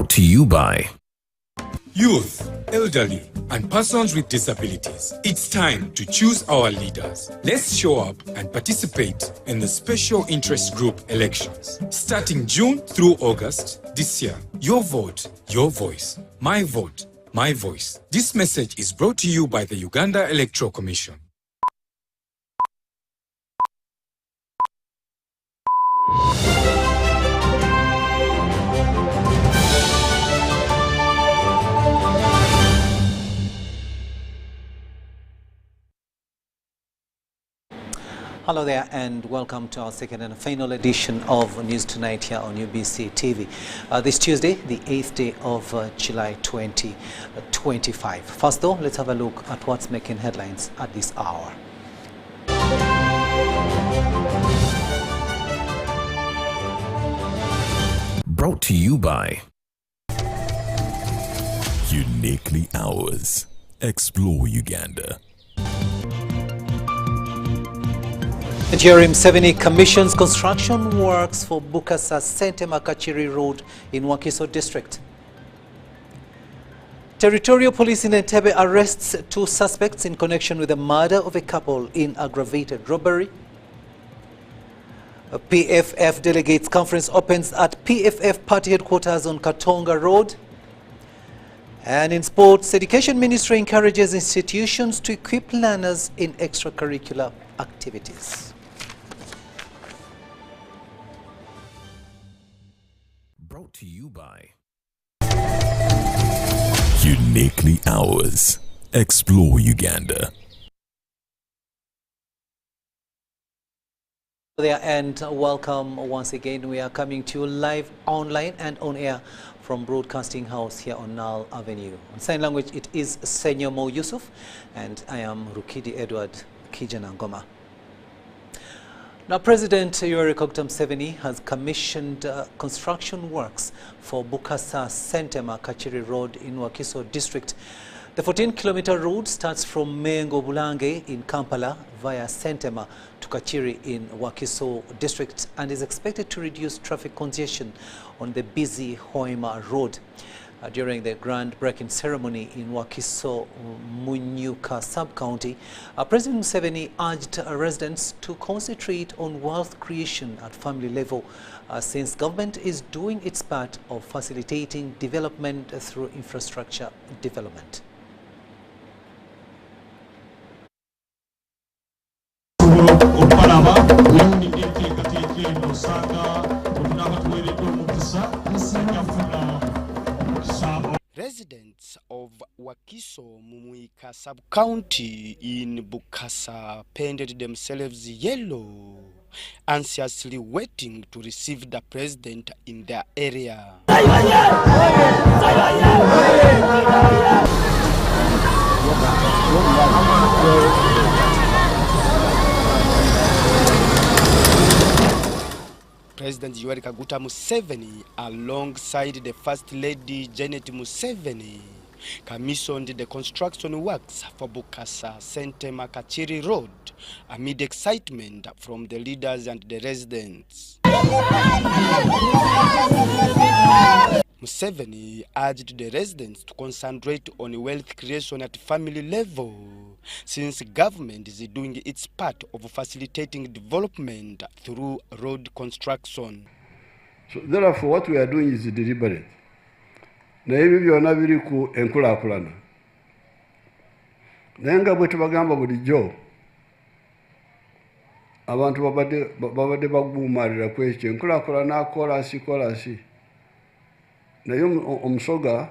Brought to you by youth, elderly, and persons with disabilities. It's time to choose our leaders. Let's show up and participate in the special interest group elections. Starting June through August this year. Your vote, your voice. My vote, my voice. This message is brought to you by the Uganda Electoral Commission. Hello there and welcome to our second and final edition of News Tonight here on UBC TV. This Tuesday, the 8th day of July 2025. First though, let's have a look at what's making headlines at this hour. Brought to you by Uniquely Ours. Explore Uganda. And Yoweri Museveni commissions construction works for Bukasa Sentema Kachiri Road in Wakiso district. Territorial police in Entebbe arrests 2 suspects in connection with the murder of a couple in aggravated robbery. A PFF delegates conference opens at PFF party headquarters on Katonga Road. And in sports, Education Ministry encourages institutions to equip learners in extracurricular activities. Brought to you by Uniquely Ours. Explore Uganda. There and welcome once again. We are coming to you live online and on air from Broadcasting House here on Nile Avenue. On sign language, it is Senyo Mo Yusuf, and I am Rukidi Edward Kijanangoma. Now, President Yoweri Museveni has commissioned construction works for Bukasa Sentema Kachiri Road in Wakiso district. The 14-kilometer road starts from Mengo Bulange in Kampala via Sentema to Kachiri in Wakiso district and is expected to reduce traffic congestion on the busy Hoima Road. During the groundbreaking ceremony in Wakiso Munyuka sub-county, President Museveni urged residents to concentrate on wealth creation at family level since government is doing its part of facilitating development through infrastructure development. Residents of Wakiso Mumuika sub-county in Bukasa painted themselves yellow, anxiously waiting to receive the president in their area. President Yoweri Museveni, alongside the First Lady Janet Museveni, commissioned the construction works for Bukasa Sentema Kachiri Road amid excitement from the leaders and the residents. Museveni urged the residents to concentrate on wealth creation at family level, since government is doing its part of facilitating development through road construction. So therefore, what we are doing is deliberate. Na hivi byonna biri ku enkulaakulana. Naye nga bwe tubagamba bulijjo abantu babadde baguumalira ku ekyo enkulaakulana koolaasi. Naye omusoga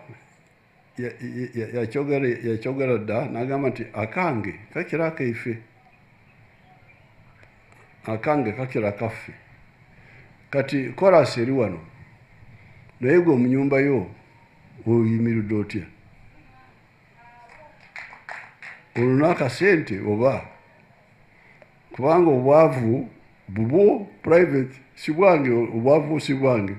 yakyogera dda n'agamba nti akange kakira akaife, akange kakira kaffe. Kati koolaasi eri wano naye gwe mu nnyumba yo oyimiridde otya? Olina akasente oba? Kubanga obwavu bubwo private si bwange, obwavu si bwange.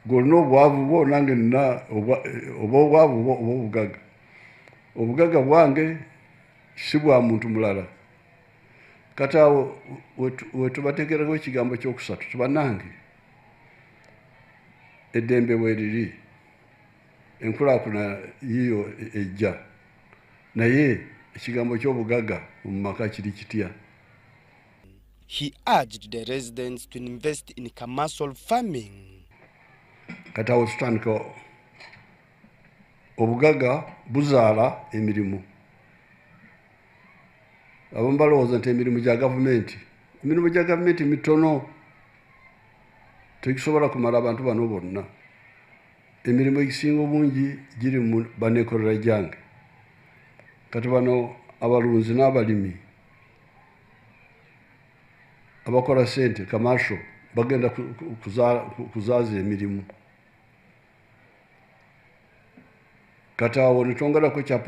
Golina obwavu bwo nange nina oba obwavu oba obugaga. Obugaga bwange si bwa muntu mulala. Kati awo wetubategerako ekigambo ekyokusatu tubannange eddembe weeriri enkulaakulana yiyo ejja naye ekigambo ky'obugagga mu maka kiri kitya. He urged the residents to invest in commercial farming. Kati awo tutandika obugagga buzaala emirimu. Abamu balowooza nti emirimu gya gavumenti. Emirimu gya gavumenti mitono. Tekisobola kumala abantu bano bonna. Emirimu egisinga obungi giri mu baneekolera gyange. Kati bano abalunzi n'abalimi abakola sente commercial bagenda kuzaaza emirimu. Kati awo netwongerako kya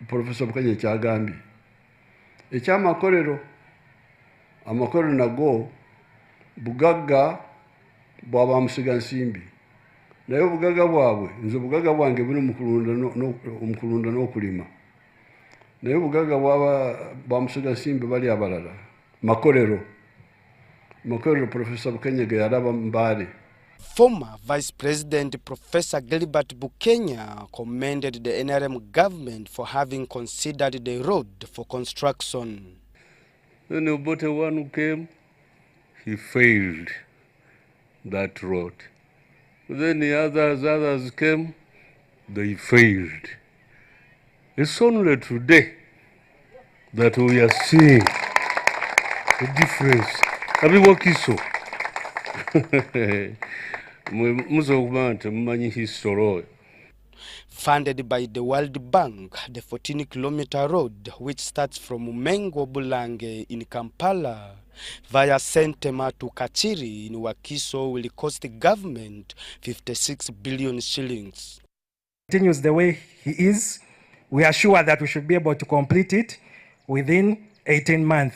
Professor Bukenya kyagambye ekyamakolero. Amakolero nago bugagga bwaba musiga nsimbi naye obugagga bwabwe nze obugagga bwange buli mu kulunda n'okulima naye obugagga bwa musiga nsimbi bali abalala makolero Professor Bukenya ge yalaba Mbale. Former Vice President Professor Gilbert Bukenya commended the NRM government for having considered the road for construction. Then about the one who came, he failed that road. Then the others came, they failed. It's only today that we are seeing the difference. Abiwakiso. Funded by the World Bank, the 14-kilometer road, which starts from Mengo Bulange in Kampala via Sentema to Kachiri in Wakiso, will cost the government 56 billion shillings. Continues the way he is, we are sure that we should be able to complete it within 18 months.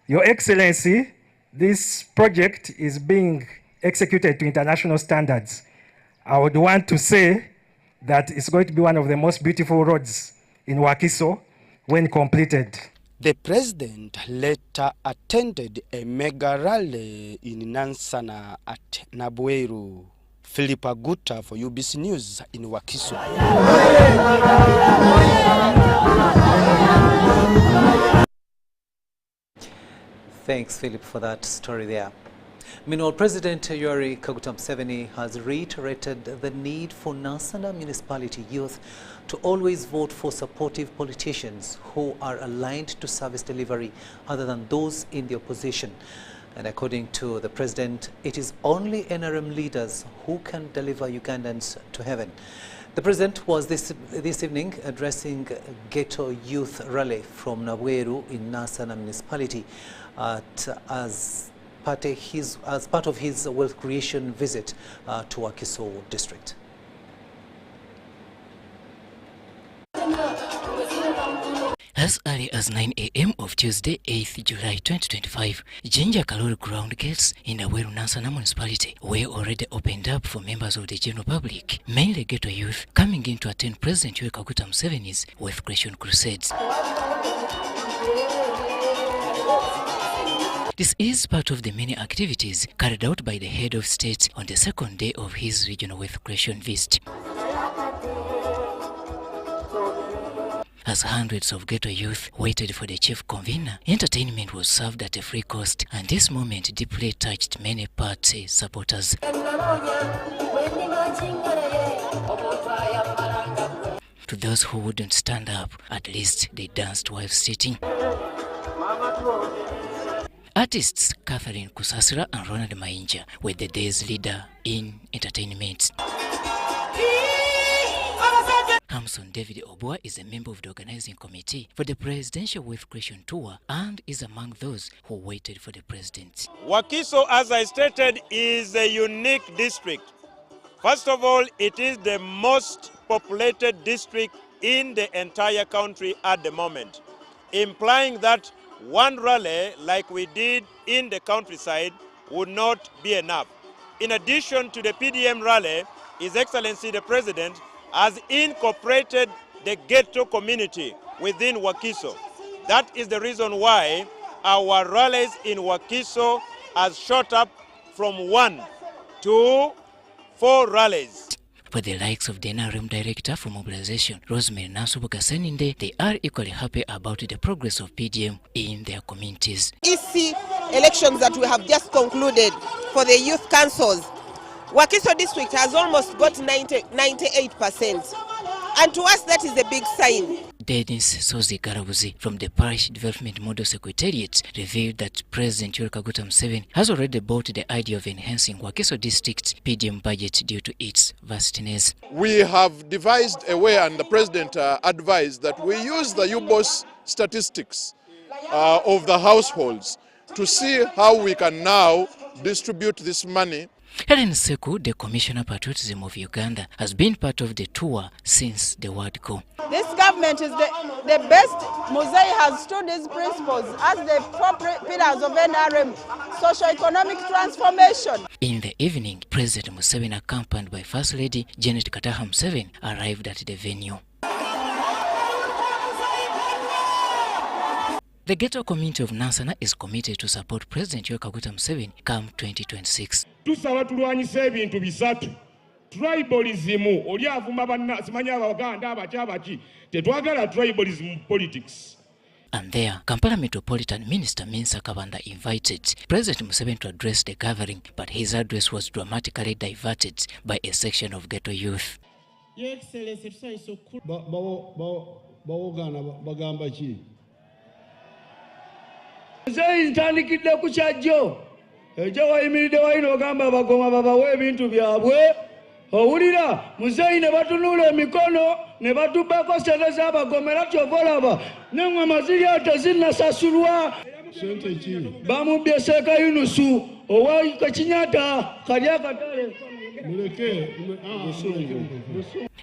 Your Excellency, this project is being executed to international standards. I would want to say that it's going to be one of the most beautiful roads in Wakiso when completed. The president later attended a mega rally in Nansana at Nabweru. Philip Aguta for UBC News in Wakiso. Thanks, Philip, for that story there. Meanwhile, President Yoweri Kaguta Museveni has reiterated the need for Nansana municipality youth to always vote for supportive politicians who are aligned to service delivery other than those in the opposition. And according to the President, it is only NRM leaders who can deliver Ugandans to heaven. The President was this evening addressing a ghetto youth rally from Nabweru in Nansana municipality as part of his wealth creation visit to Wakiso district. As early as 9 a.m. of Tuesday, 8th July 2025, Jinja Kalori ground gates in Nabweru Nansana municipality were already opened up for members of the general public, mainly ghetto youth, coming in to attend President Yoweri Kaguta Museveni's wealth creation crusades. This is part of the many activities carried out by the head of state on the second day of his regional wealth creation visit. As hundreds of ghetto youth waited for the chief convener, entertainment was served at a free cost, and this moment deeply touched many party supporters. To those who wouldn't stand up, at least they danced while sitting. Artists Catherine Kusasira and Ronald Mainja were the day's leader in entertainment. Hamson David Obua is a member of the organizing committee for the Presidential Wealth Creation Tour and is among those who waited for the president. Wakiso, as I stated, is a unique district. First of all, it is the most populated district in the entire country at the moment, implying that one rally like we did in the countryside would not be enough. In addition to the PDM rally, His Excellency the President has incorporated the ghetto community within Wakiso. That is the reason why our rallies in Wakiso has shot up from 1 to 4 rallies. For the likes of the NRM Director for Mobilization, Rosemary Nasubuka Seninde, they are equally happy about the progress of PDM in their communities. EC elections that we have just concluded for the youth councils, Wakiso district has almost got 98%. And to us, that is a big sign. Dennis Sozi Garabuzi from the Parish Development Model Secretariat revealed that President Yoweri Kaguta Museveni has already bought the idea of enhancing Wakiso district's PDM budget due to its vastness. We have devised a way, and the President advised that we use the UBOS statistics of the households to see how we can now distribute this money. Helen Seku, the Commissioner Patriotism of Uganda, has been part of the tour since the World Cup. This government is the best. Musei has stood its principles as the 4 pillars of NRM, socio-economic transformation. In the evening, President Museveni, accompanied by First Lady Janet Kataha Museveni, arrived at the venue. The ghetto community of Nansana is committed to support President Yoweri Kaguta Museveni come 2026. Tusaba tulwanyisa ebintu bisatu. Tribalism oli avuma simanya abaganda abaki tetwagala tribalism politics. And there, Kampala Metropolitan Minister Mensa Kabanda invited President Museveni to address the gathering, but his address was dramatically diverted by a section of ghetto youth. Your Excellency, bagamba ki? Nze ntandikidde ku kyajjo ekyo wayimiridde wayina ogamba abagoma babawe ebintu byabwe owulira muzeeyi ne batunula emikono ne batubbako sente z'abagomera kyova olaba n'eŋŋoma ziri awo tezinnasasulwa Sente ki? bamubbye Seeka Yunusu owa Kakinyata kali akatale.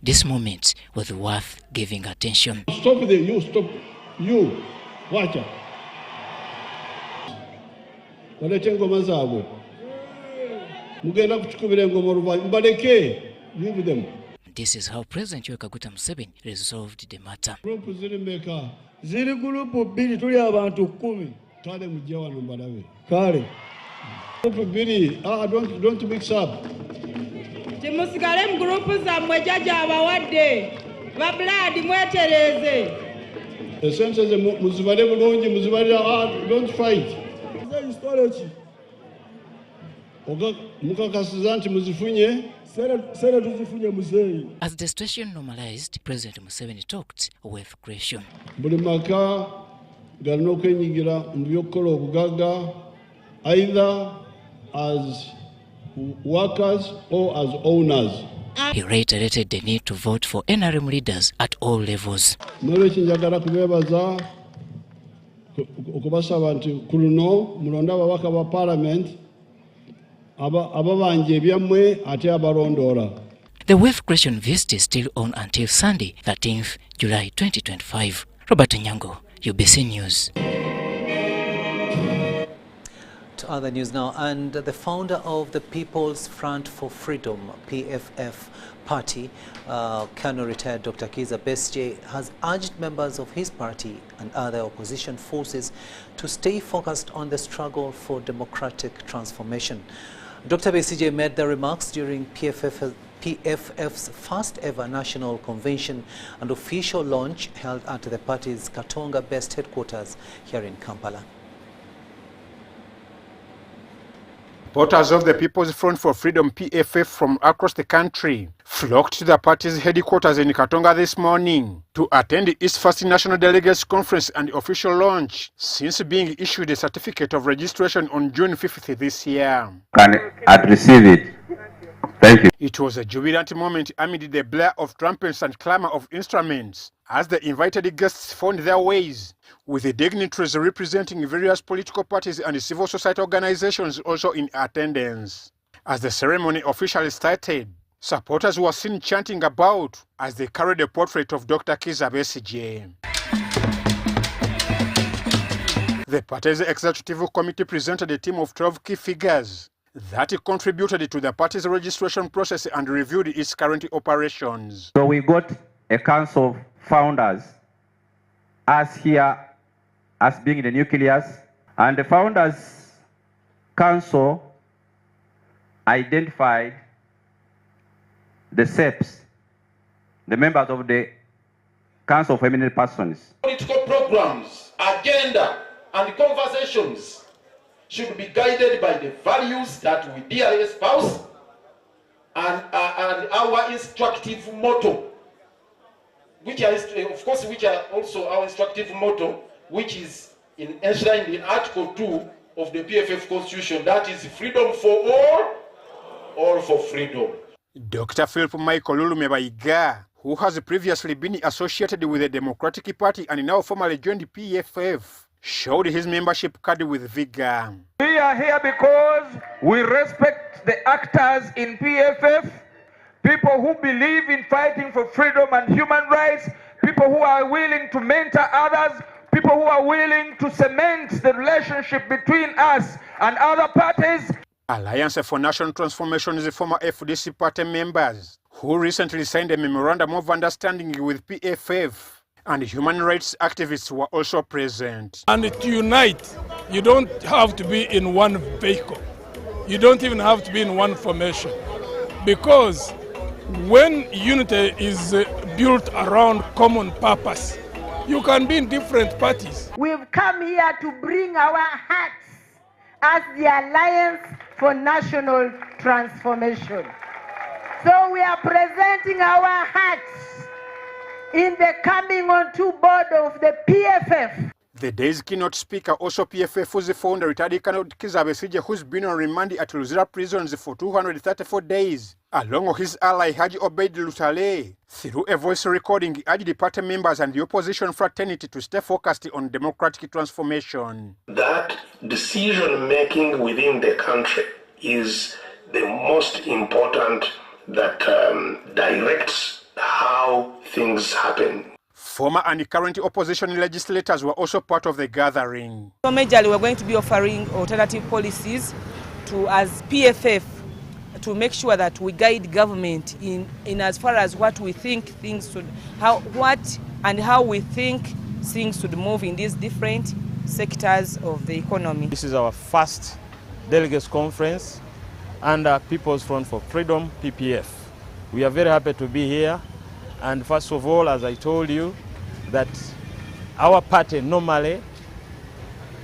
This moment was worth giving attention. Stop there, you stop. You watch out. Baleke engoma zaabwe mugenda kutukubira engoma oluvannyuma baleke, leave them. This is how President Yoweri Kaguta Museveni resolved the matter. Group ziri meka? Ziri gurupu bbiri tuli abantu 10. Kale mujje wano mbalabe. Kale Group bbiri, don't mix up. Timusigale mu gurupu zammwe jjajja abawadde ba blood mwetereeze. Esente ze muzibale bulungi, muzibalira, don't fight. As the situation normalized, President Museveni talked with creation. Buli maka galina okwenyigira mu by'okukola obugagga, either as workers or as owners. He reiterated the need to vote for NRM leaders at all levels. N'olwekyo njagala kubeebaza okubasaba nti ku luno mulonde ababaka ba parliament ababanja ebyammwe ate abalondoola. The Wealth Creation visit is still on until Sunday, 13th July 2025. Robert Nyango, UBC News. To other news now, and the founder of the People's Front for Freedom, PFF party, Colonel retired Dr. Kizza Besigye, has urged members of his party and other opposition forces to stay focused on the struggle for democratic transformation. Dr. Besigye made the remarks during PFF's first ever national convention and official launch held at the party's Katonga-based headquarters here in Kampala. Supporters of the People's Front for Freedom PFF from across the country flocked to the party's headquarters in Katonga this morning to attend its first National Delegates Conference and official launch since being issued a certificate of registration on June 5th this year. Can I receive it? Thank you. It was a jubilant moment amid the blare of trumpets and clamor of instruments as the invited guests found their ways, with the dignitaries representing various political parties and civil society organizations also in attendance. As the ceremony officially started, supporters were seen chanting about as they carried a portrait of Dr. Kizza Besigye. The party's executive committee presented a team of 12 key figures that contributed to the party's registration process and reviewed its current operations. So we got a council of founders, us here as being the nucleus, and the founders council identified the SEPs, the members of the Council of Eminent Persons. Political programs, agenda, and conversations should be guided by the values that we dearly espouse and our instructive motto, which are also our instructive motto, which is enshrined in Article 2 of the PFF Constitution, that is freedom for all for freedom. Dr. Philip Michael Lulumebaiga, who has previously been associated with the Democratic Party and now formally joined the PFF, showed his membership card with vigor. We are here because we respect the actors in PFF, people who believe in fighting for freedom and human rights, people who are willing to mentor others, people who are willing to cement the relationship between us and other parties. Alliance for National Transformation is the former FDC party members who recently signed a memorandum of understanding with PFF, and human rights activists were also present. And to unite, you don't have to be in one vehicle. You don't even have to be in one formation. Because when unity is built around common purpose, you can be in different parties. We've come here to bring our hearts as the Alliance for National Transformation. So we are presenting our hearts in the coming on to board of the PFF. The day's keynote speaker, also PFF's founder, retired Colonel Kizza Besigye, who's been on remand at Luzira prisons for 234 days, along with his ally Haji Obeid Lutale. Through a voice recording, he urged the party members and the opposition fraternity to stay focused on democratic transformation. That decision-making within the country is the most important that directs how things happen. Former and current opposition legislators were also part of the gathering. So majorly we're going to be offering alternative policies to, as PFF, to make sure that we guide government in as far as what we think things should, how we think things should move in these different sectors of the economy. This is our first delegates conference under People's Front for Freedom, PPF. We are very happy to be here. And first of all, as I told you, that our party normally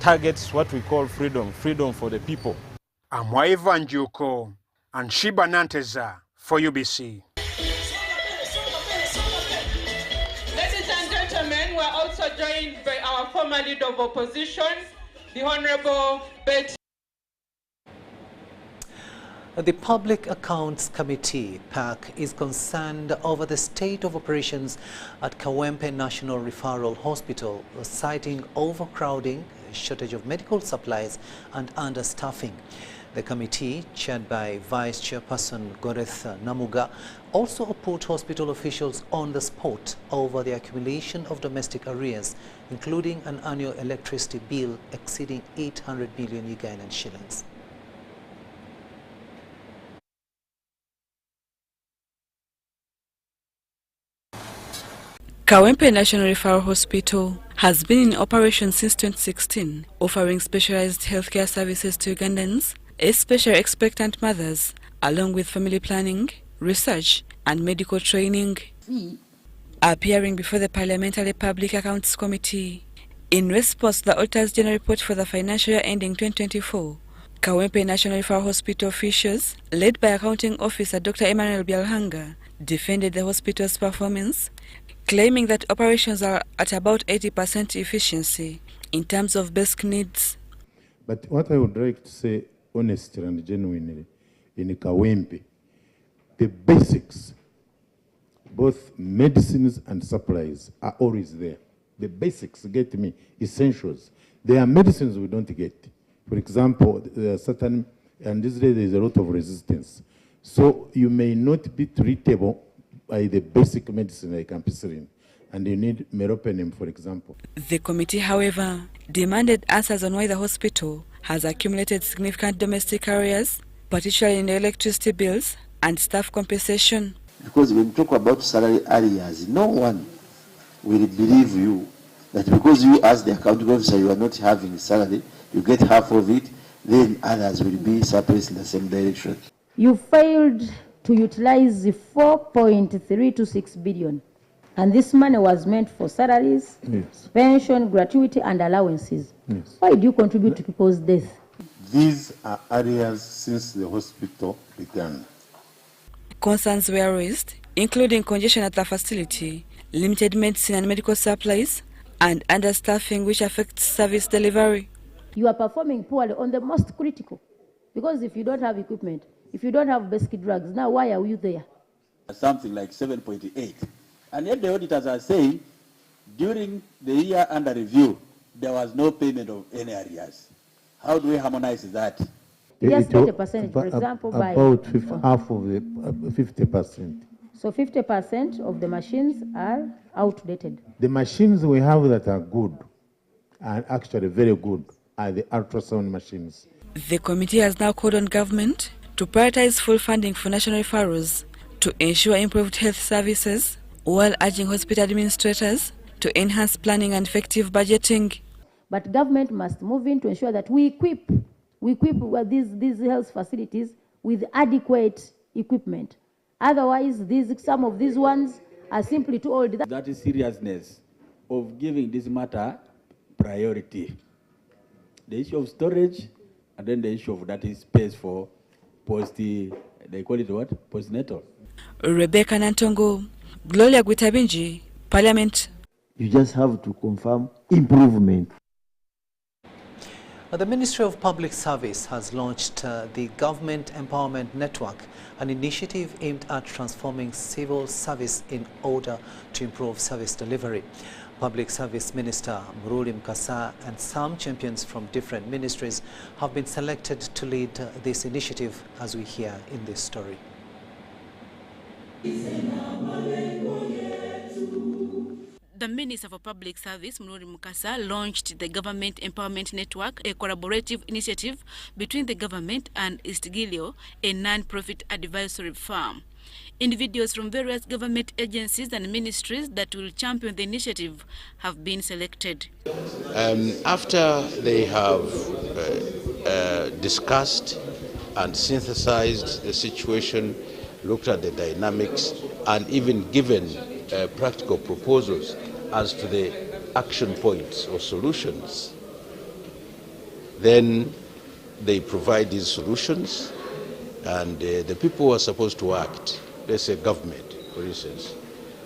targets what we call freedom for the people. Amwaiva Njuko and Shiba Nanteza for UBC. Ladies and gentlemen, we're also joined by our former leader of opposition, the Honorable Betty. The Public Accounts Committee, PAC, is concerned over the state of operations at Kawempe National Referral Hospital, citing overcrowding, shortage of medical supplies and understaffing. The committee, chaired by Vice Chairperson Goreth Namuga, also put hospital officials on the spot over the accumulation of domestic arrears, including an annual electricity bill exceeding 800 million Ugandan shillings. Kawempe National Referral Hospital has been in operation since 2016, offering specialized healthcare services to Ugandans, especially expectant mothers, along with family planning, research and medical training. Appearing before the Parliamentary Public Accounts Committee, in response to the Auditor's General Report for the financial year ending 2024, Kawempe National Referral Hospital officials, led by Accounting Officer Dr. Emmanuel Byalhanga, defended the hospital's performance, claiming that operations are at about 80% efficiency in terms of basic needs. But what I would like to say honestly and genuinely, in Kawempe, the basics, both medicines and supplies, are always there. The basics, get me, essentials. There are medicines we don't get. For example, there are certain, and these days there is a lot of resistance. So you may not be treatable by the basic medicine like ampicillin, and you need meropenem, for example. The committee, however, demanded answers on why the hospital has accumulated significant domestic arrears, particularly in the electricity bills and staff compensation. Because when you talk about salary arrears, no one will believe you that because you as the accounting officer you are not having salary, you get half of it, then others will be suppressed in the same direction. You failed to utilize the 4.326 billion. And this money was meant for salaries, yes, pension, gratuity, and allowances. Yes. Why do you contribute to people's death? These are areas since the hospital began. Concerns were raised, including congestion at the facility, limited medicine and medical supplies, and understaffing which affects service delivery. You are performing poorly on the most critical. Because if you don't have equipment, if you don't have basic drugs, now why are you there? Something like 7.8. And yet the auditors are saying, during the year under review, there was no payment of any arrears. How do we harmonize that? Yes, 30%, for example, by... About half of the 50%. So 50% of the machines are outdated. The machines we have that are good, and actually very good, are the ultrasound machines. The committee has now called on government to prioritize full funding for national referrals to ensure improved health services, while urging hospital administrators to enhance planning and effective budgeting. But government must move in to ensure that we equip these health facilities with adequate equipment. Otherwise, some of these ones are simply too old. That is seriousness of giving this matter priority. The issue of storage, and then the issue of that is space for they call it what? Postnatal. Rebecca Nantongo, Gloria Gwitabinji, Parliament. You just have to confirm improvement. The Ministry of Public Service has launched the Government Empowerment Network, an initiative aimed at transforming civil service in order to improve service delivery. Public Service Minister Muruli Mukasa and some champions from different ministries have been selected to lead this initiative, as we hear in this story. The Minister for Public Service, Muruli Mukasa, launched the Government Empowerment Network, a collaborative initiative between the government and East Gilio, a non-profit advisory firm. Individuals from various government agencies and ministries that will champion the initiative have been selected. After they have discussed and synthesized the situation, looked at the dynamics, and even given practical proposals as to the action points or solutions, then they provide these solutions, and the people who are supposed to act, let's say government, for instance,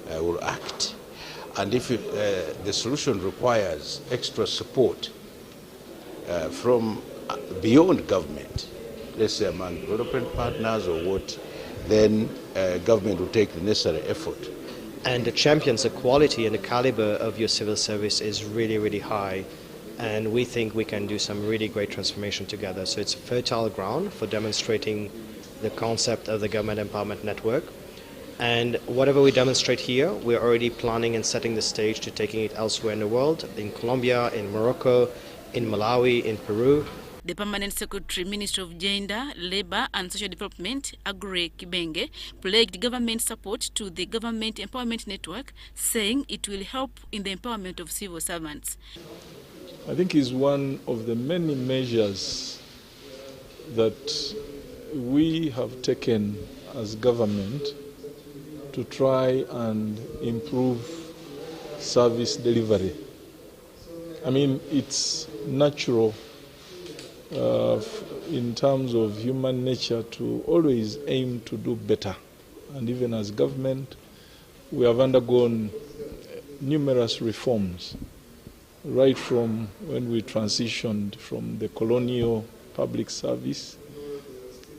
will act. And if the solution requires extra support from beyond government, let's say among development partners or what, then government will take the necessary effort. And the champions, the quality and the caliber of your civil service is really, really high. And we think we can do some really great transformation together. So it's a fertile ground for demonstrating the concept of the Government Empowerment Network. And whatever we demonstrate here, we're already planning and setting the stage to taking it elsewhere in the world, in Colombia, in Morocco, in Malawi, in Peru. The Permanent Secretary, Minister of Gender, Labour and Social Development, Agure Kibenge, pledged government support to the Government Empowerment Network, saying it will help in the empowerment of civil servants. I think is one of the many measures that we have taken as government to try and improve service delivery. I mean, it's natural in terms of human nature to always aim to do better. And even as government, we have undergone numerous reforms, right from when we transitioned from the colonial public service,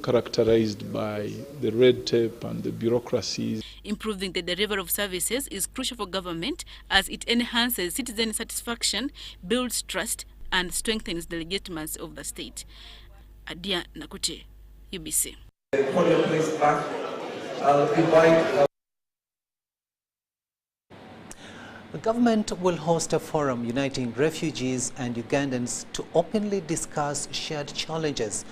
characterized by the red tape and the bureaucracies. Improving the delivery of services is crucial for government as it enhances citizen satisfaction, builds trust, and strengthens the legitimacy of the state. Adia Nakute, UBC. The government will host a forum uniting refugees and Ugandans to openly discuss shared challenges,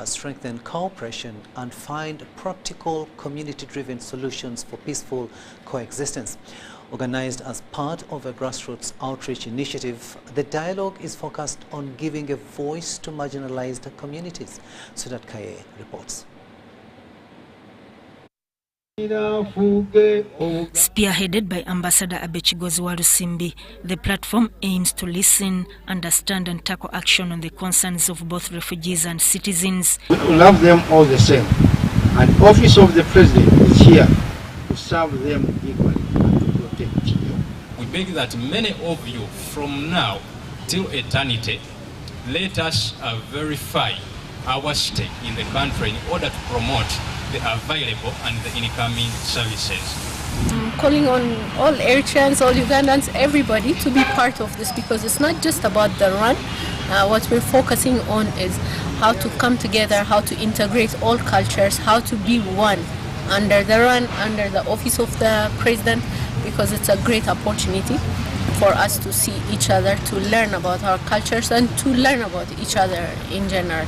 strengthen cooperation, and find practical community-driven solutions for peaceful coexistence. Organized as part of a grassroots outreach initiative, the dialogue is focused on giving a voice to marginalized communities. Sudat Kaye reports. Spearheaded by Ambassador Abechigozi Walusimbi, the platform aims to listen, understand and tackle action on the concerns of both refugees and citizens. We love them all the same, and the Office of the President is here to serve them equally and to protect them. We beg that many of you from now till eternity, let us verify our stay in the country in order to promote the available and the incoming services. I'm calling on all Eritreans, all Ugandans, everybody to be part of this, because it's not just about the run. What we're focusing on is how to come together, how to integrate all cultures, how to be one under the run, under the Office of the President, because it's a great opportunity for us to see each other, to learn about our cultures and to learn about each other in general.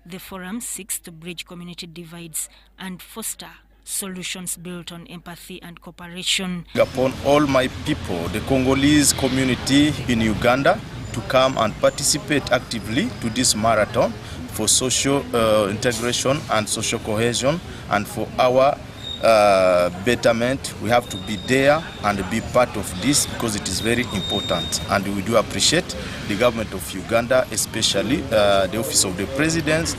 The forum seeks to bridge community divides and foster solutions built on empathy and cooperation. Upon all my people, the Congolese community in Uganda, to come and participate actively to this marathon for social integration and social cohesion, and for our betterment. We have to be there and be part of this because it is very important, and we do appreciate the government of Uganda, especially the Office of the President.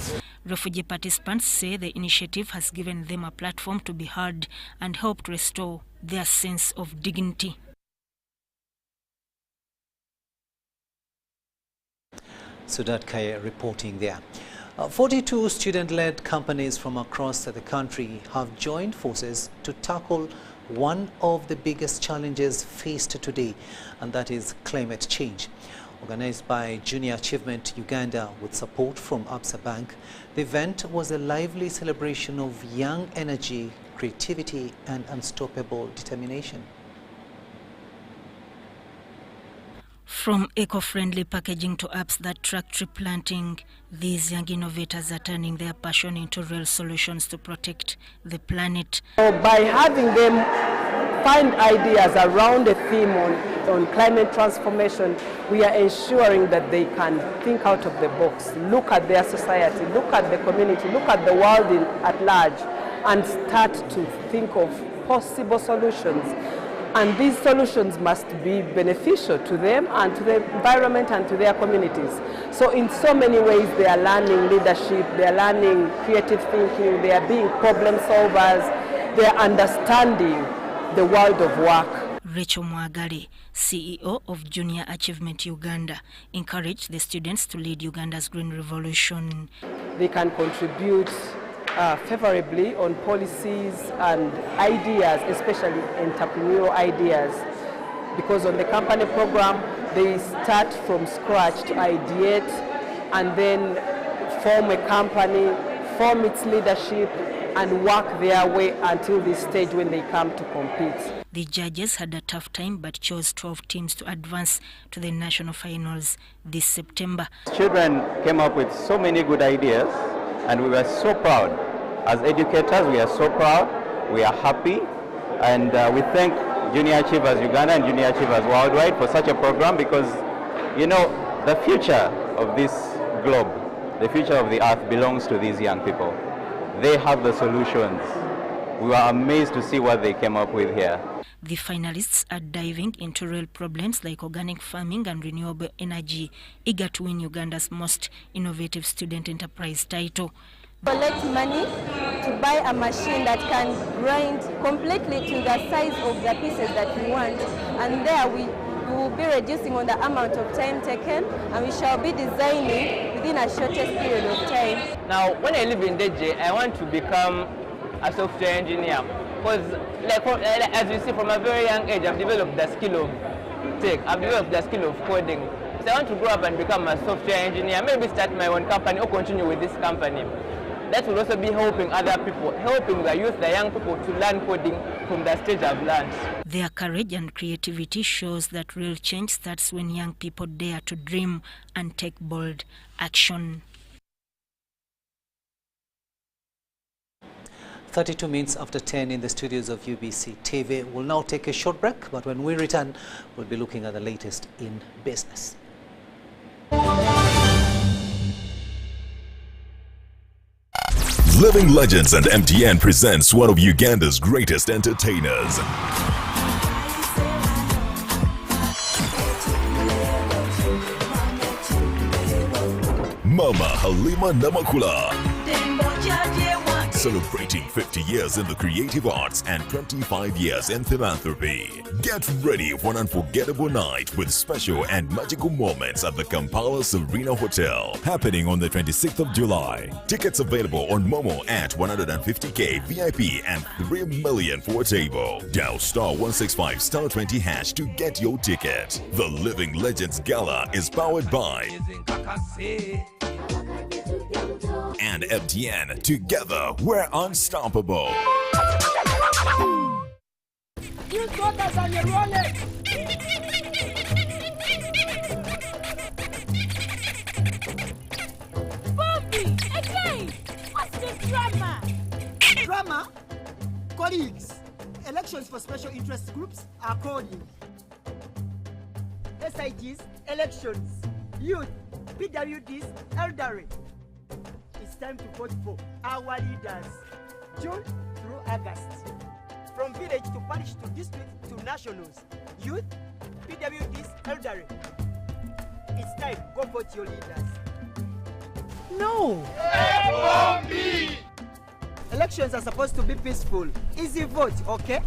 Refugee participants say the initiative has given them a platform to be heard and helped restore their sense of dignity. Sudat Kaya reporting there. 42 student-led companies from across the country have joined forces to tackle one of the biggest challenges faced today, and that is climate change. Organized by Junior Achievement Uganda with support from Absa Bank, the event was a lively celebration of young energy, creativity and unstoppable determination. From eco-friendly packaging to apps that track tree planting, these young innovators are turning their passion into real solutions to protect the planet. By having them find ideas around a theme on climate transformation, we are ensuring that they can think out of the box, look at their society, look at the community, look at the world at large, and start to think of possible solutions. And these solutions must be beneficial to them and to the environment and to their communities. So in so many ways they are learning leadership, they are learning creative thinking, they are being problem solvers, they are understanding the world of work. Rachel Mwagale, CEO of Junior Achievement Uganda, encouraged the students to lead Uganda's Green Revolution. They can contribute favorably on policies and ideas, especially entrepreneurial ideas, because on the company program they start from scratch to ideate and then form a company, form its leadership and work their way until this stage when they come to compete. The judges had a tough time but chose 12 teams to advance to the national finals this September. Children came up with so many good ideas and we were so proud. As educators, we are so proud, we are happy, and we thank Junior Achievers Uganda and Junior Achievers Worldwide for such a program, because, you know, the future of this globe, the future of the earth belongs to these young people. They have the solutions. We were amazed to see what they came up with here. The finalists are diving into real problems like organic farming and renewable energy, eager to win Uganda's most innovative student enterprise title. Collect money to buy a machine that can grind completely to the size of the pieces that we want, and there we will be reducing on the amount of time taken, and we shall be designing within a shortest period of time. Now, when I live in DJ, I want to become a software engineer, because as you see, from a very young age, I've developed the skill of tech, I've developed the skill of coding. So I want to grow up and become a software engineer, maybe start my own company or continue with this company. That will also be helping other people, helping the youth, the young people to learn coding from the stage I've learned. Their courage and creativity shows that real change starts when young people dare to dream and take bold action. 32 minutes after 10 in the studios of UBC TV. We'll now take a short break, but when we return, we'll be looking at the latest in business. Living Legends and MTN presents one of Uganda's greatest entertainers. Mama Halima Namakula. Celebrating 50 years in the creative arts and 25 years in philanthropy. Get ready for an unforgettable night with special and magical moments at the Kampala Serena Hotel, happening on the 26th of July. Tickets available on Momo at 150k VIP and 3 million for a table. Dial *165 *20 hash to get your ticket. The Living Legends Gala is powered by and MTN. Together, we're unstoppable. You got us on your wallet. Bobby, again! What's this drama? Drama? Colleagues, elections for special interest groups are calling. SITs, elections, youth, PWDs, elderly. It's time to vote for our leaders, June through August. From village to parish to district to nationals, youth, PWDs, elderly. It's time, go vote your leaders. No! FOB! Elections are supposed to be peaceful. Easy vote, okay?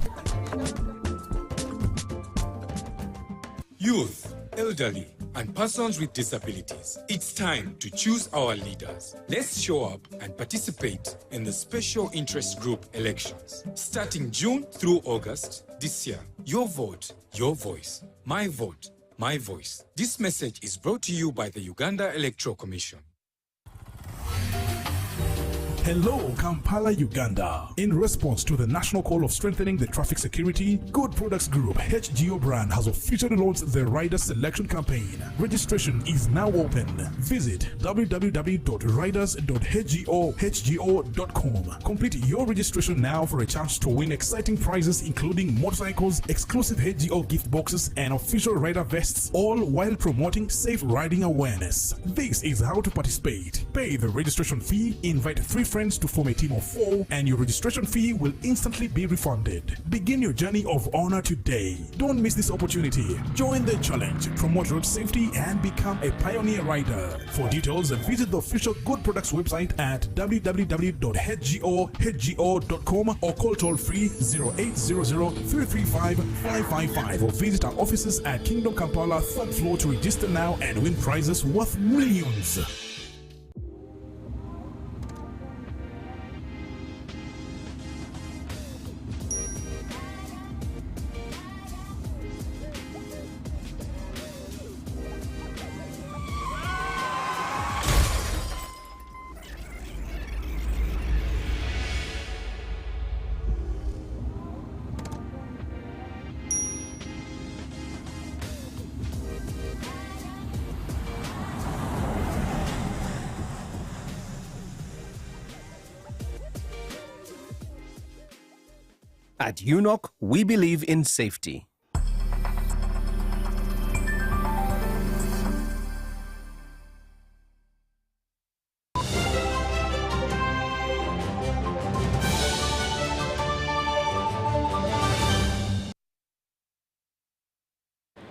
Youth, elderly, and persons with disabilities. It's time to choose our leaders. Let's show up and participate in the special interest group elections. Starting June through August this year. Your vote, your voice. My vote, my voice. This message is brought to you by the Uganda Electoral Commission. Hello, Kampala, Uganda. In response to the national call of strengthening the traffic security, Good Products Group HGO brand has officially launched the Rider Selection Campaign. Registration is now open. Visit www.riders.hgo.com. Complete your registration now for a chance to win exciting prizes including motorcycles, exclusive HGO gift boxes, and official rider vests, all while promoting safe riding awareness. This is how to participate. Pay the registration fee, invite 3 friends to form a team of 4, and your registration fee will instantly be refunded. Begin your journey of honor today. Don't miss this opportunity. Join the challenge, promote road safety, and become a pioneer rider. For details, visit the official Good Products website at www.hgo.com or call toll-free 0800-335-555 or visit our offices at Kingdom Kampala 3rd floor to register now and win prizes worth millions. At UNOC, we believe in safety.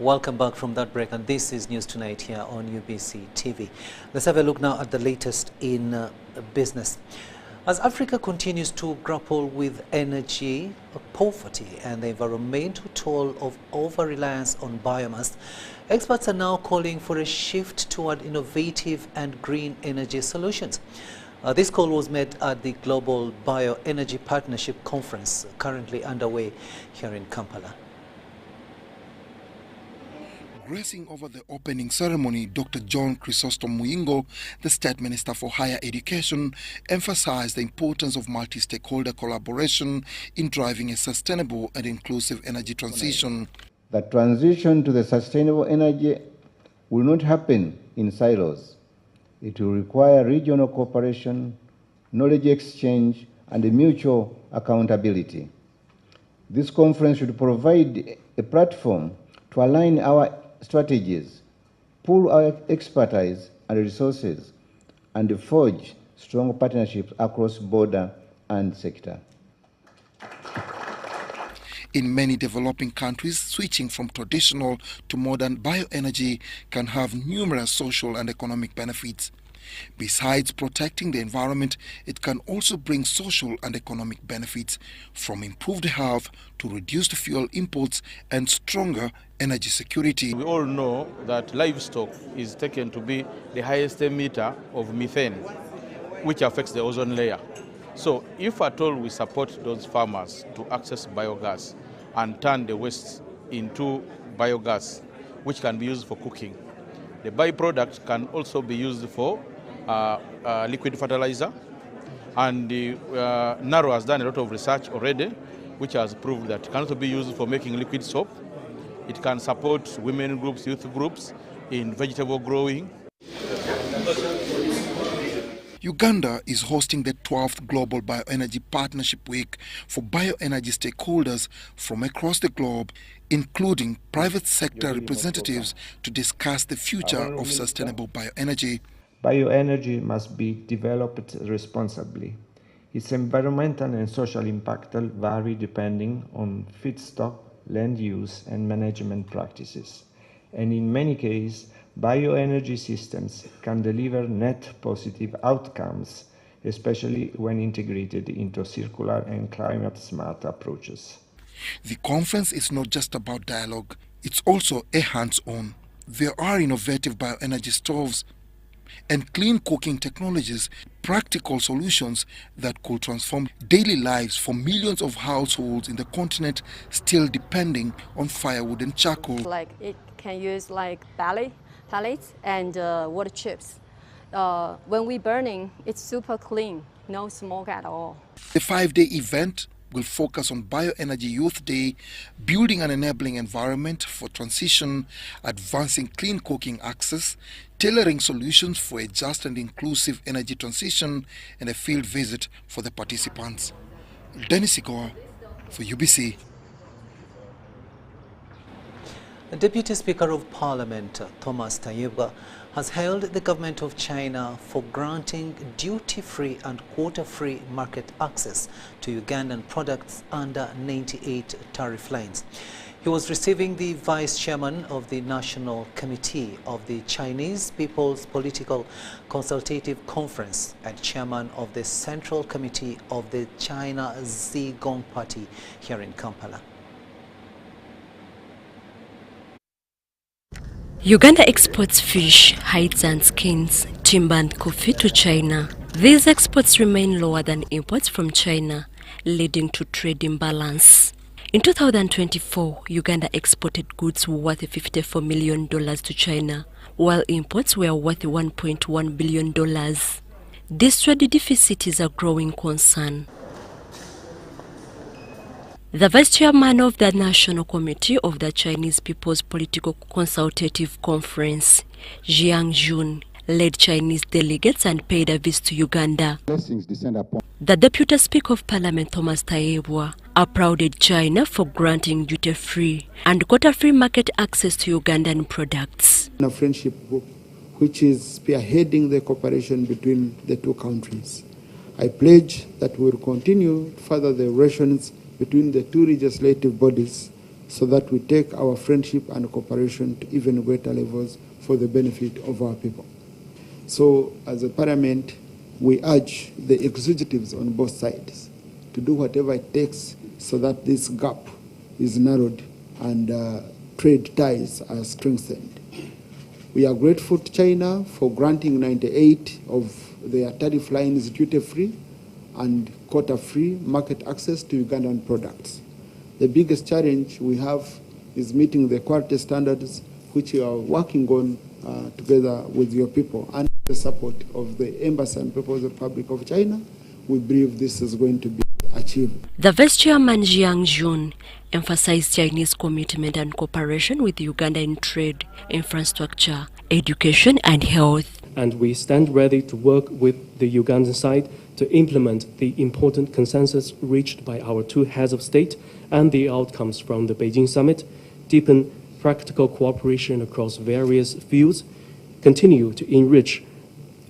Welcome back from that break, and this is News Tonight here on UBC TV. Let's have a look now at the latest in business. As Africa continues to grapple with energy poverty and the environmental toll of over-reliance on biomass, experts are now calling for a shift toward innovative and green energy solutions. This call was made at the Global Bioenergy Partnership Conference currently underway here in Kampala. Gracing over the opening ceremony, Dr. John Chrysostom Muyingo, the State Minister for Higher Education, emphasized the importance of multi-stakeholder collaboration in driving a sustainable and inclusive energy transition. The transition to the sustainable energy will not happen in silos. It will require regional cooperation, knowledge exchange, and mutual accountability. This conference should provide a platform to align our strategies, pool our expertise and resources, and forge strong partnerships across border and sector. In many developing countries, switching from traditional to modern bioenergy can have numerous social and economic benefits. Besides protecting the environment, it can also bring social and economic benefits, from improved health to reduced fuel imports and stronger energy security. We all know that livestock is taken to be the highest emitter of methane, which affects the ozone layer. So if at all we support those farmers to access biogas and turn the waste into biogas, which can be used for cooking, the byproduct can also be used for liquid fertilizer. And NARO has done a lot of research already, which has proved that it can also be used for making liquid soap. It can support women groups, youth groups in vegetable growing. Uganda is hosting the 12th Global Bioenergy Partnership Week for bioenergy stakeholders from across the globe, including private sector representatives, to discuss the future of sustainable bioenergy. Bioenergy must be developed responsibly. Its environmental and social impact vary depending on feedstock, land use, and management practices. And in many cases, bioenergy systems can deliver net positive outcomes, especially when integrated into circular and climate-smart approaches. The conference is not just about dialogue, it's also a hands-on. There are innovative bioenergy stoves and clean cooking technologies, practical solutions that could transform daily lives for millions of households in the continent still depending on firewood and charcoal. Like it can use like pellets and water chips. When we burning, it's super clean, no smoke at all. The 5-day event will focus on Bioenergy Youth Day, building an enabling environment for transition, advancing clean cooking access, tailoring solutions for a just and inclusive energy transition, and a field visit for the participants. Dennis Igor for UBC. The Deputy Speaker of Parliament, Thomas Tayebwa, has hailed the government of China for granting duty-free and quota-free market access to Ugandan products under 98 tariff lines. He was receiving the Vice Chairman of the National Committee of the Chinese People's Political Consultative Conference and Chairman of the Central Committee of the China Zhejiang Party here in Kampala. Uganda exports fish, hides and skins, timber and coffee to China. These exports remain lower than imports from China, leading to trade imbalance. In 2024, Uganda exported goods worth $54 million to China, while imports were worth $1.1 billion. This trade deficit is a growing concern. The Vice Chairman of the National Committee of the Chinese People's Political Consultative Conference, Jiang Jun, led Chinese delegates and paid a visit to Uganda. The Deputy Speaker of Parliament, Thomas Tayebwa, applauded China for granting duty-free and quota-free market access to Ugandan products. A friendship group which is spearheading the cooperation between the two countries. I pledge that we will continue to further the relations between the two legislative bodies so that we take our friendship and cooperation to even greater levels for the benefit of our people. So, as a parliament, we urge the executives on both sides to do whatever it takes so that this gap is narrowed and trade ties are strengthened. We are grateful to China for granting 98 of their tariff lines duty-free and quota-free market access to Ugandan products. The biggest challenge we have is meeting the quality standards which we are working on together with your people and the support of the Embassy and People's Republic of China. We believe this is going to be achieved. The Vice Chairman Jiang Jun emphasized Chinese commitment and cooperation with Uganda in trade, infrastructure, education and health. And we stand ready to work with the Ugandan side to implement the important consensus reached by our two heads of state and the outcomes from the Beijing summit, deepen practical cooperation across various fields, continue to enrich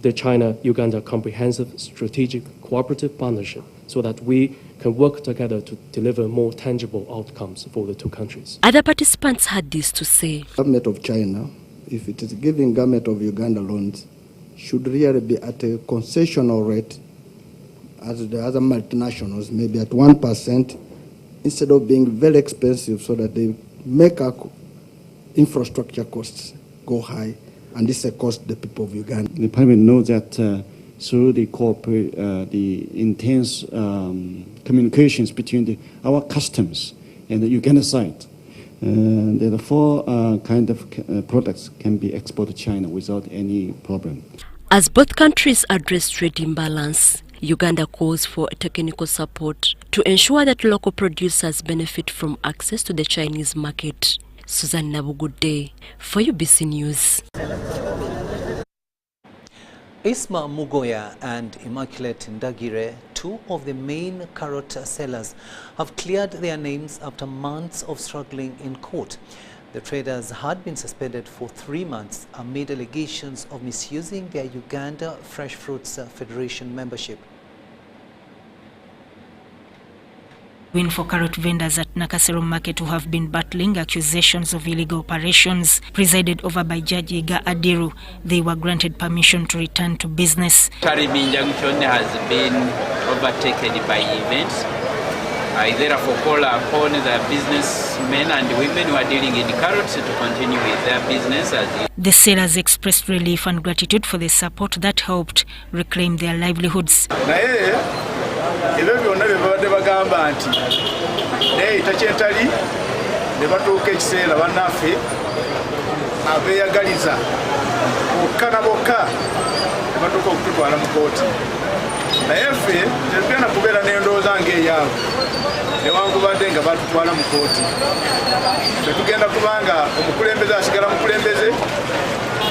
the China-Uganda Comprehensive Strategic Cooperative Partnership so that we can work together to deliver more tangible outcomes for the two countries. Other participants had this to say. Government of China, if it is giving government of Uganda loans, should really be at a concessional rate as the other multinationals, maybe at 1%, instead of being very expensive so that they make our infrastructure costs go high, and this cost the people of Uganda. The Parliament knows that through the intense communications between our customs and the Uganda side, there are four kind of products can be exported to China without any problem. As both countries address trade imbalance, Uganda calls for technical support to ensure that local producers benefit from access to the Chinese market. Susan Nabu, good day for UBC News. Isma Mugoya and Immaculate Ndagire, two of the main carrot sellers, have cleared their names after months of struggling in court. The traders had been suspended for 3 months amid allegations of misusing their Uganda Fresh Fruits Federation membership. Win for carrot vendors at Nakasero Market who have been battling accusations of illegal operations presided over by Judge Iga Adiru. They were granted permission to return to business. Tourism Junction has been overtaken by events. I therefore call upon the businessmen and women who are dealing in carrots to continue with their business. The sellers expressed relief and gratitude for the support that helped reclaim their livelihoods. Ebyo byonna bye babadde bagamba nti neeyita kyentali ne batuuka ekiseera bannaffe abeeyagaliza bokka na bokka ne batuuka okututwala mu kooti. Naye ffe tetugenda kubeera n'endowooza ng'eyaabwe newankubadde nga batutwala mu kooti. Tetugenda kubanga omukulembeze asigala mukulembeze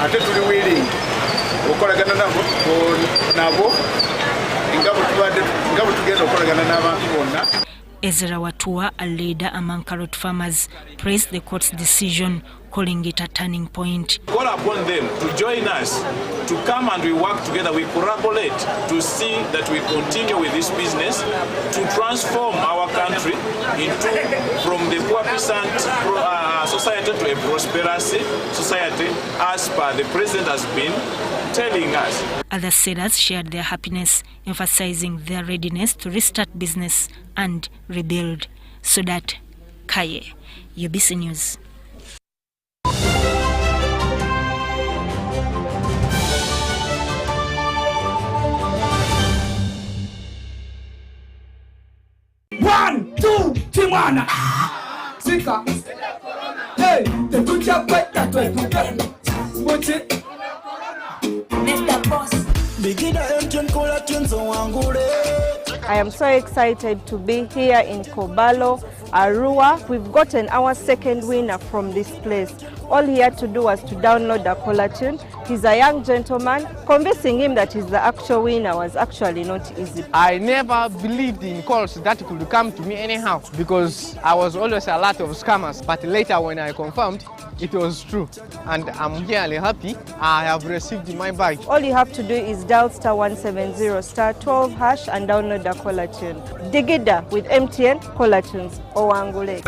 ate tuli willing okukolagana nabo Ezra Watua, a leader among carrot farmers, praised the court's decision, calling it a turning point. Call upon them to join us, to come and we work together, we collaborate to see that we continue with this business, to transform our country from the poor peasant society to a prosperous society, as per the president has been telling us. Other sellers shared their happiness, emphasizing their readiness to restart business and rebuild. Sudat Kaye, UBC News. One, two, Timana. Sika. Hey, the tuja kweta tuja. Moche. Mr. Boss. I am so excited to be here in Kobalo, Arua. We've gotten our second winner from this place. All he had to do was to download the caller tune. He's a young gentleman. Convincing him that he's the actual winner was actually not easy. I never believed in calls that could come to me anyhow because I was always a lot of scammers. But later when I confirmed, it was true. And I'm really happy I have received my bag. All you have to do is dial *170 *12 hash and download the caller tune. Digida with MTN caller tunes. Owangule.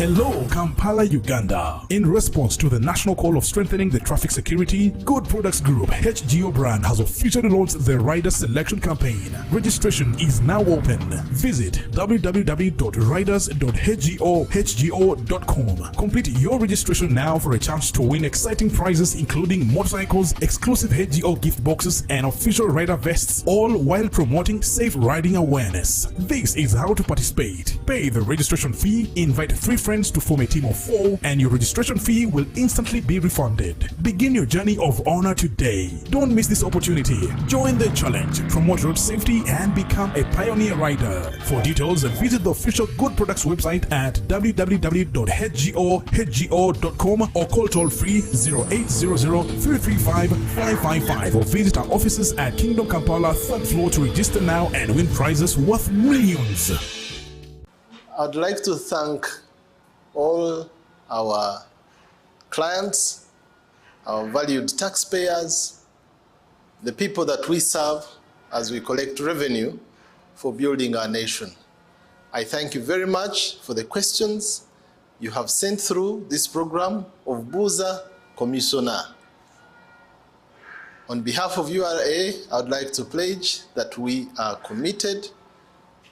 Hello, Kampala, Uganda. In response to the national call of strengthening the traffic security, Good Products Group HGO brand has officially launched the Rider Selection Campaign. Registration is now open. Visit www.riders.hgo.com. Complete your registration now for a chance to win exciting prizes including motorcycles, exclusive HGO gift boxes, and official rider vests, all while promoting safe riding awareness. This is how to participate. Pay the registration fee, invite 3 friends to form a team of 4, and your registration fee will instantly be refunded. Begin your journey of honor today. Don't miss this opportunity. Join the challenge, promote road safety, and become a pioneer rider. For details, visit the official Good Products website at www.hgo.com or call toll-free 0800-335-555 or visit our offices at Kingdom Kampala 3rd floor to register now and win prizes worth millions. I'd like to thank all our clients our valued taxpayers, the people that we serve as we collect revenue for building our nation. I thank you very much for the questions you have sent through this program of Buza Commissioner. On behalf of URA, I would like to pledge that we are committed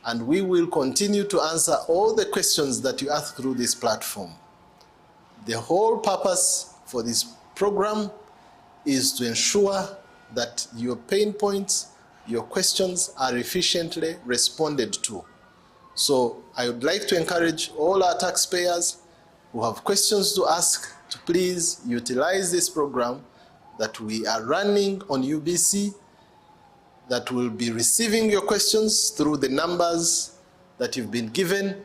and we will continue to answer all the questions that you ask through this platform. The whole purpose for this program is to ensure that your pain points, your questions are efficiently responded to. So I would like to encourage all our taxpayers who have questions to ask to please utilize this program that we are running on UBC, that will be receiving your questions through the numbers that you've been given,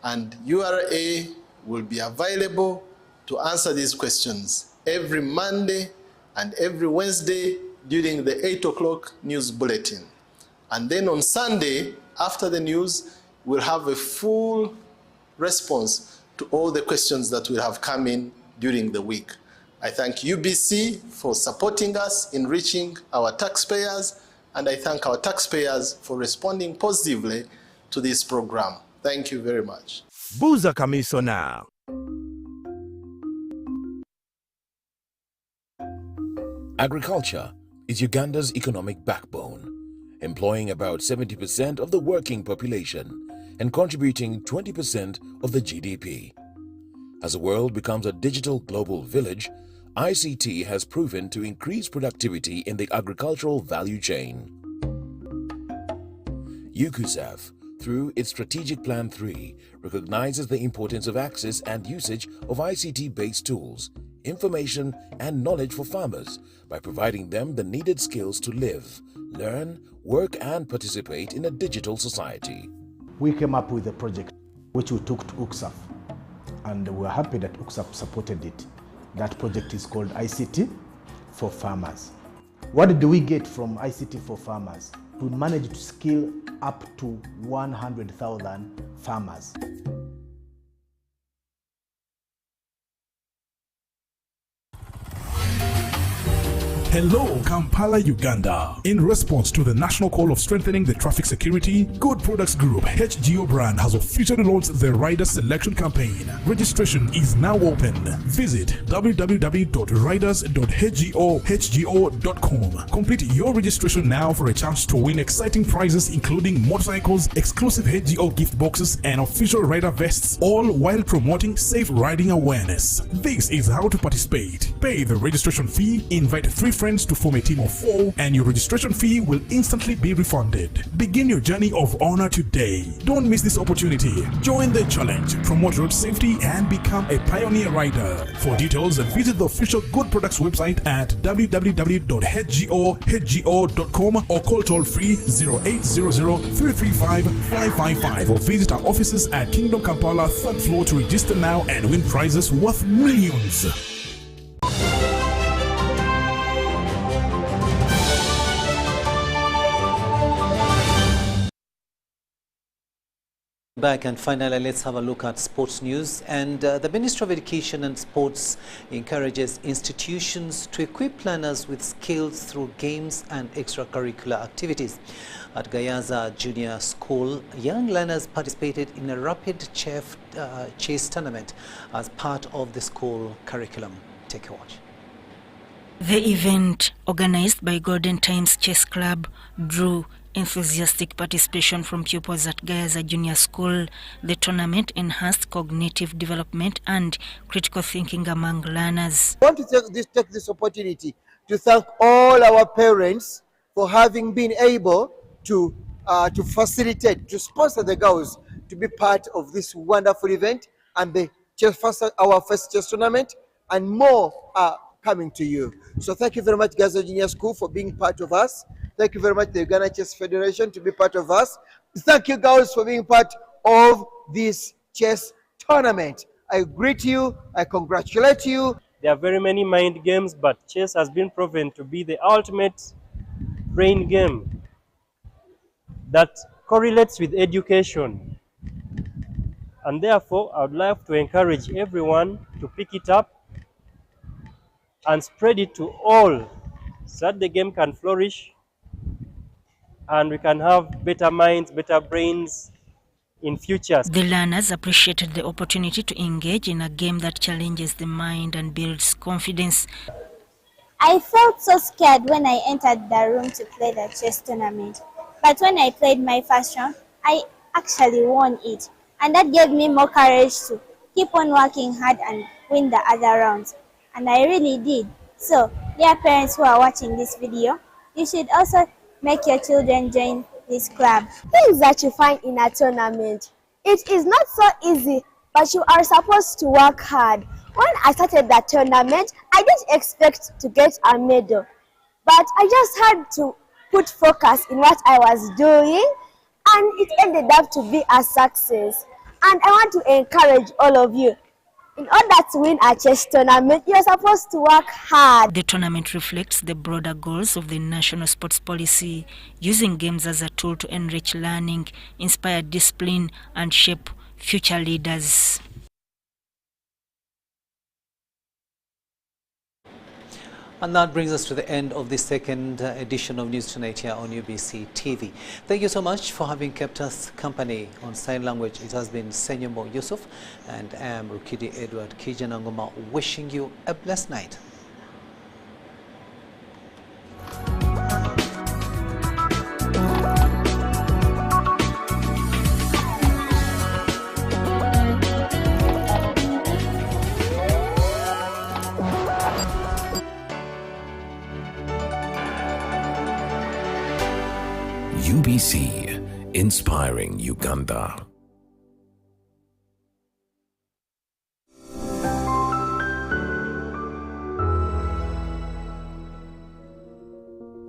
and URA will be available to answer these questions every Monday and every Wednesday during the 8 o'clock news bulletin. And then on Sunday, after the news, we'll have a full response to all the questions that will have come in during the week. I thank UBC for supporting us in reaching our taxpayers, and I thank our taxpayers for responding positively to this program. Thank you very much. Buza Commissioner. Agriculture is Uganda's economic backbone, employing about 70% of the working population and contributing 20% of the GDP. As the world becomes a digital global village, ICT has proven to increase productivity in the agricultural value chain. UCUSAF, through its Strategic Plan 3, recognizes the importance of access and usage of ICT-based tools, information and knowledge for farmers by providing them the needed skills to live, learn, work and participate in a digital society. We came up with a project which we took to UCSAF, and we're happy that UCSAF supported it. That project is called ICT for Farmers. What did we get from ICT for Farmers? We managed to skill up to 100,000 farmers. Hello, Kampala, Uganda. In response to the national call of strengthening the traffic security, Good Products Group HGO brand has officially launched the Rider Selection Campaign. Registration is now open. Visit www.riders.hgo.com. Complete your registration now for a chance to win exciting prizes including motorcycles, exclusive HGO gift boxes, and official rider vests, all while promoting safe riding awareness. This is how to participate. Pay the registration fee, invite 3 friends to form a team of 4, and your registration fee will instantly be refunded. Begin your journey of honor today. Don't miss this opportunity. Join the challenge, promote road safety, and become a pioneer rider. For details, visit the official Good Products website at www.hgo.com or call toll free 0800-335-555 or visit our offices at Kingdom Kampala 3rd floor to register now and win prizes worth millions. Back, and finally let's have a look at sports news. And the Ministry of Education and Sports encourages institutions to equip learners with skills through games and extracurricular activities. At Gayaza Junior School, young learners participated in a rapid chess tournament as part of the school curriculum. Take a watch. The event, organized by Golden Times Chess Club, drew enthusiastic participation from pupils at Gayaza Junior School. The tournament enhanced cognitive development and critical thinking among learners. I want to take this opportunity to thank all our parents for having been able to facilitate, to sponsor the girls to be part of this wonderful event and our first chess tournament, and more are coming to you. So thank you very much, Gayaza Junior School, for being part of us. Thank you very much, the Uganda Chess Federation, to be part of us. Thank you, girls, for being part of this chess tournament. I greet you, I congratulate you. There are very many mind games, but chess has been proven to be the ultimate brain game that correlates with education. And therefore, I would like to encourage everyone to pick it up, and spread it to all so that the game can flourish and we can have better minds, better brains in future. The learners appreciated the opportunity to engage in a game that challenges the mind and builds confidence. I felt so scared when I entered the room to play the chess tournament. But when I played my first round, I actually won it. And that gave me more courage to keep on working hard and win the other rounds. And I really did. So, dear parents who are watching this video, you should also make your children join this club. Things that you find in a tournament. It is not so easy, but you are supposed to work hard. When I started that tournament, I didn't expect to get a medal, but I just had to put focus in what I was doing, and it ended up to be a success. And I want to encourage all of you. In order to win a chess tournament, you are supposed to work hard. The tournament reflects the broader goals of the national sports policy, using games as a tool to enrich learning, inspire discipline, and shape future leaders. And that brings us to the end of the second edition of News Tonight here on UBC TV. Thank you so much for having kept us company on sign language. It has been Senyomo Yusuf, and I am Rukidi Edward Kijanangoma, wishing you a blessed night. UBC, inspiring Uganda.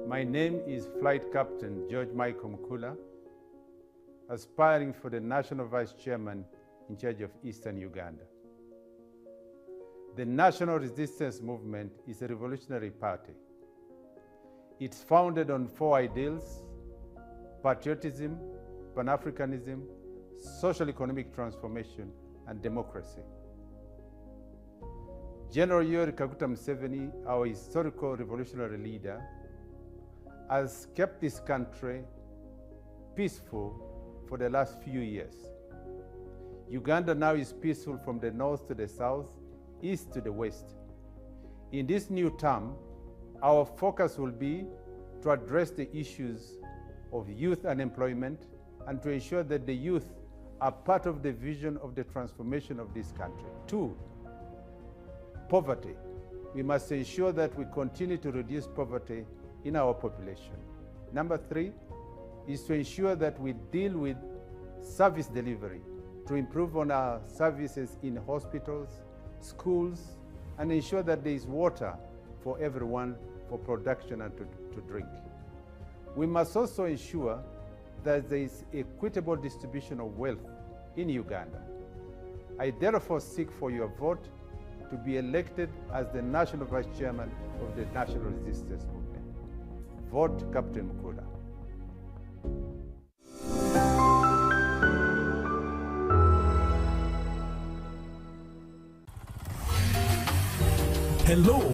My name is Flight Captain George Michael Mukula, aspiring for the National Vice Chairman in charge of Eastern Uganda. The National Resistance Movement is a revolutionary party. It's founded on 4 ideals: patriotism, Pan-Africanism, social-economic transformation, and democracy. General Yoweri Kaguta Museveni, our historical revolutionary leader, has kept this country peaceful for the last few years. Uganda now is peaceful from the north to the south, east to the west. In this new term, our focus will be to address the issues of youth unemployment and to ensure that the youth are part of the vision of the transformation of this country. 2, poverty. We must ensure that we continue to reduce poverty in our population. Number 3 is to ensure that we deal with service delivery, to improve on our services in hospitals, schools, and ensure that there is water for everyone for production and to drink. We must also ensure that there is equitable distribution of wealth in Uganda. I therefore seek for your vote to be elected as the National Vice Chairman of the National Resistance Movement. Vote Captain Mukula. Hello.